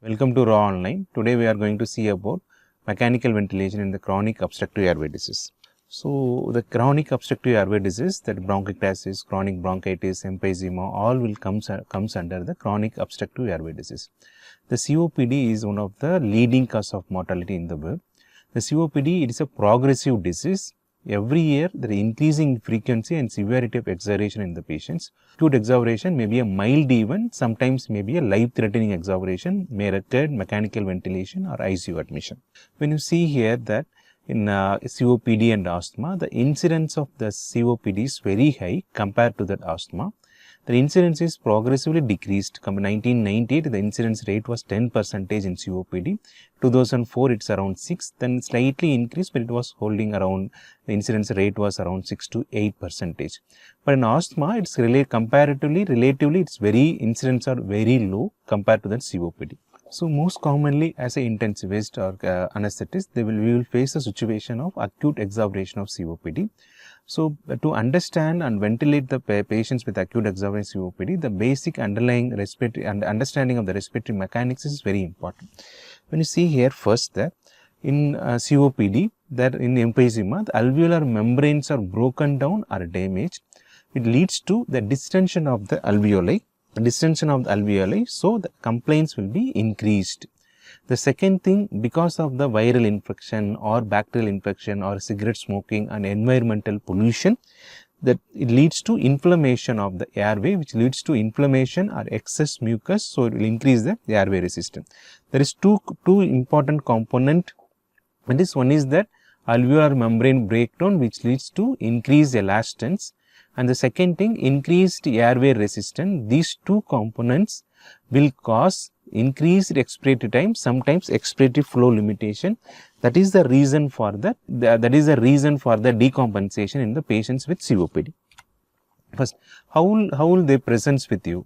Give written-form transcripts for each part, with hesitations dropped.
Welcome to Raaonline. Today we are going to see about mechanical ventilation in the chronic obstructive airway disease. So, the chronic obstructive airway disease, that bronchiectasis, chronic bronchitis, emphysema, all will comes under the chronic obstructive airway disease. The COPD is one of the leading cause of mortality in the world. The COPD, it is a progressive disease. Every year, there is increasing frequency and severity of exaviation in the patients. Acute exavation may be a mild event, sometimes may be a life-threatening exavation, may require mechanical ventilation or ICU admission. When you see here that in COPD and asthma, the incidence of the COPD is very high compared to that asthma. The incidence is progressively decreased. In 1998, the incidence rate was 10% in COPD. 2004, it's around 6, then slightly increased, but it was holding around, the incidence rate was around 6 to 8%. But in asthma, it's relatively, it's incidence are very low compared to that COPD. So, most commonly as an intensivist or anesthetist, we will face a situation of acute exavation of COPD. So, to understand and ventilate the patients with acute exavation COPD, the basic underlying respiratory and understanding of the respiratory mechanics is very important. When you see here first that in COPD, that in emphysema, the alveolar membranes are broken down or damaged. It leads to the distension of the alveoli. So the complaints will be increased. The second thing, because of the viral infection or bacterial infection or cigarette smoking and environmental pollution, that it leads to inflammation of the airway, which leads to inflammation or excess mucus, so it will increase the airway resistance. There is two important component, and this one is that alveolar membrane breakdown, which leads to increased elastance, and the second thing, increased airway resistance. These two components will cause increased expiratory time, sometimes expiratory flow limitation. That is the reason for the decompensation in the patients with COPD. First, how will they present to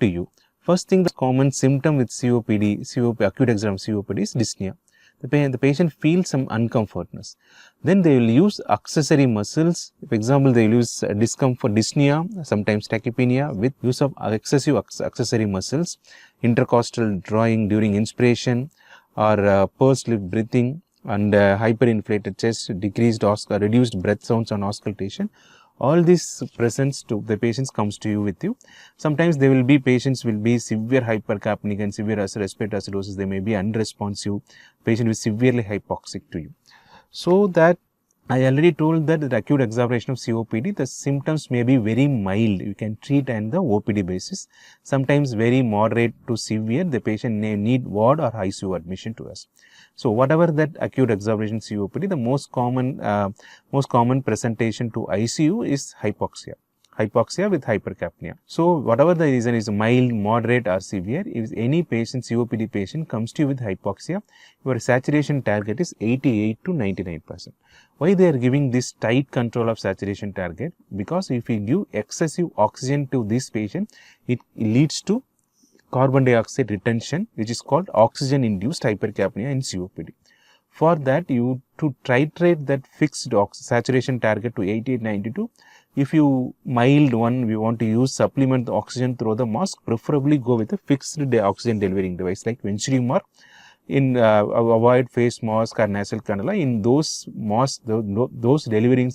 you? First thing, the common symptom with COPD, acute exavation COPD is dyspnea. The patient feels some uncomfortness. Then they will use accessory muscles. For example, they will use discomfort, dyspnea, sometimes tachypnea with use of excessive accessory muscles, intercostal drawing during inspiration or pursed lip breathing and hyperinflated chest, reduced breath sounds on auscultation. All these presents to the patients comes to you with you. Sometimes patients will be severe hypercapnic and severe respiratory acidosis. They may be unresponsive. Patient is severely hypoxic to you. So that I already told that the acute exavation of COPD, the symptoms may be very mild. You can treat on the OPD basis. Sometimes very moderate to severe. The patient may need ward or ICU admission to us. So, whatever that acute exavation COPD, the most common presentation to ICU is hypoxia with hypercapnia. So, whatever the reason is mild, moderate or severe, if any patient, COPD patient comes to you with hypoxia, your saturation target is 88 to 99%. Why they are giving this tight control of saturation target? Because if you give excessive oxygen to this patient, it leads to carbon dioxide retention, which is called oxygen-induced hypercapnia in COPD. For that, you to titrate that fixed saturation target to 88-92. If you mild one, we want to supplement the oxygen through the mask, preferably go with a fixed oxygen delivering device like Venturi or in avoid face mask or nasal cannula. In those masks, those delivering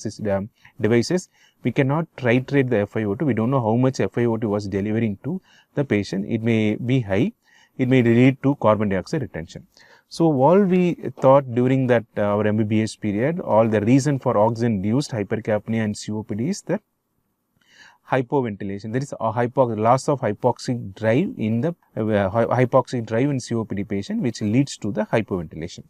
devices, we cannot titrate the FiO2. We don't know how much FiO2 was delivering to the patient. It may be high. It may lead to carbon dioxide retention. So, all we thought during that our MBBS period, all the reason for oxygen-induced hypercapnia and COPD is the hypoventilation. There is a loss of hypoxic drive in the hypoxic drive in COPD patient, which leads to the hypoventilation.